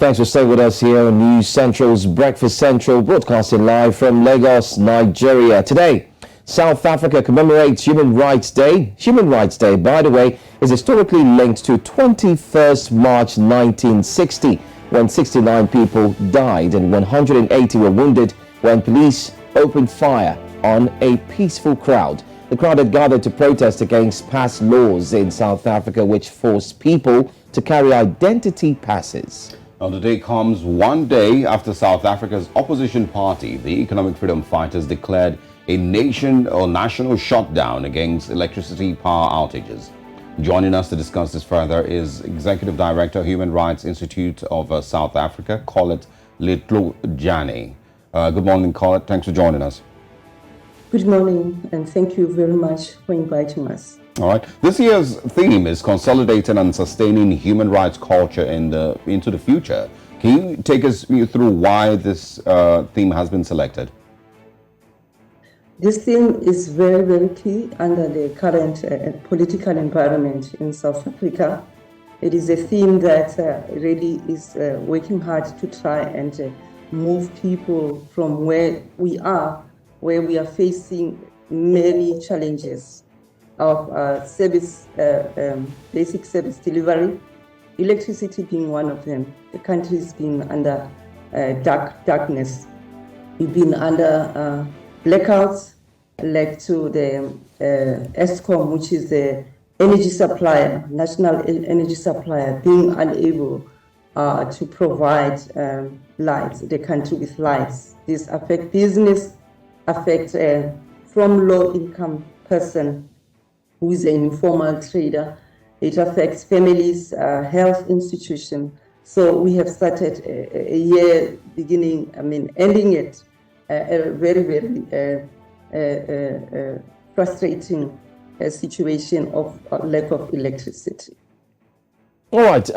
Thanks for staying with us here on News Central's Breakfast Central, broadcasting live from Lagos, Nigeria. Today, South Africa commemorates Human Rights Day. Human Rights Day, by the way, is historically linked to 21st March 1960, when 69 people died and 180 were wounded when police opened fire on a peaceful crowd. The crowd had gathered to protest against past laws in South Africa which forced people to carry identity passes. Now, the day comes one day after South Africa's opposition party, the Economic Freedom Fighters, declared a national shutdown against electricity power outages. Joining us to discuss this further is Executive Director, Human Rights Institute of South Africa, Corlett Letlojane. Good morning, Corlett. Thanks for joining us. Good morning, and thank you very much for inviting us. All right. This year's theme is consolidating and sustaining human rights culture into the future. Can you take us through why this theme has been selected? This theme is very, very key under the current political environment in South Africa. It is a theme that really is working hard to try and move people from where we are facing many challenges of basic service delivery, electricity being one of them. The country has been under darkness. We've been under blackouts, led to the ESCOM, which is the energy supplier, national energy supplier, being unable to provide lights, the country with lights. This affects business, affects from low-income person who is an informal trader. It affects families, health institution. So we have started a year ending it, a very, very frustrating situation of lack of electricity. All right,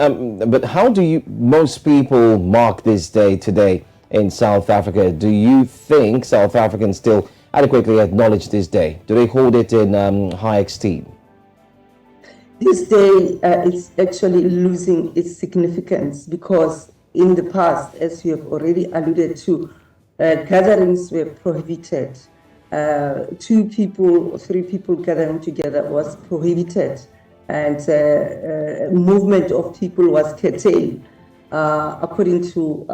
but how do most people mark this day today in South Africa? Do you think South Africans still adequately acknowledge this day? Do they hold it in high esteem? This day is actually losing its significance because in the past, as you have already alluded to, gatherings were prohibited. 2 people or 3 people gathering together was prohibited, and movement of people was curtailed according to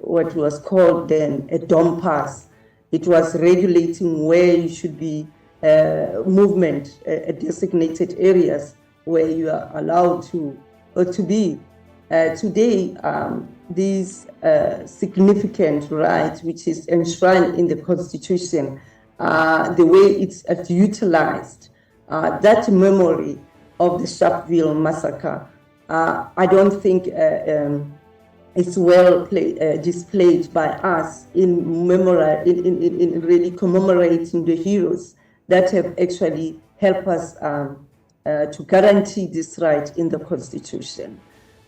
what was called then a dom pass. It was regulating where you should be movement, designated areas where you are allowed to be. Today, these significant rights, which is enshrined in the Constitution, the way it's utilized, that memory of the Sharpeville massacre, I don't think it's well displayed by us in really commemorating the heroes that have actually helped us to guarantee this right in the Constitution.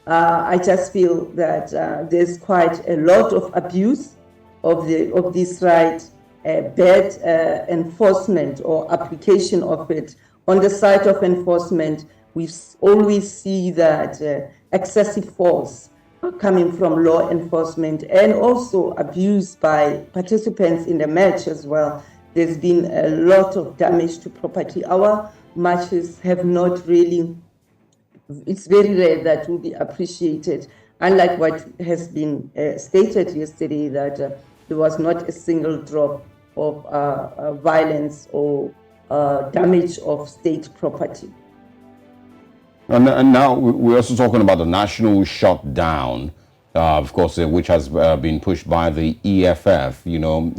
I just feel that there's quite a lot of abuse of this right, bad enforcement or application of it. On the side of enforcement, we always see that excessive force coming from law enforcement and also abuse by participants in the march as well. There's been a lot of damage to property. Our marches have not really, it's very rare that will be appreciated, unlike what has been stated yesterday, that there was not a single drop of violence or damage of state property. And now we're also talking about the national shutdown, of course, which has been pushed by the EFF. You know,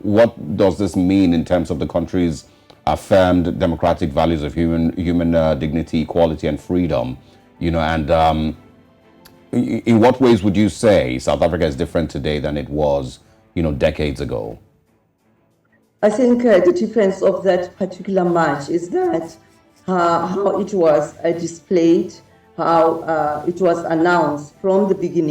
what does this mean in terms of the country's affirmed democratic values of human dignity, equality, and freedom? You know, and in what ways would you say South Africa is different today than it was, decades ago? I think the difference of that particular march is that how it was displayed, how it was announced from the beginning.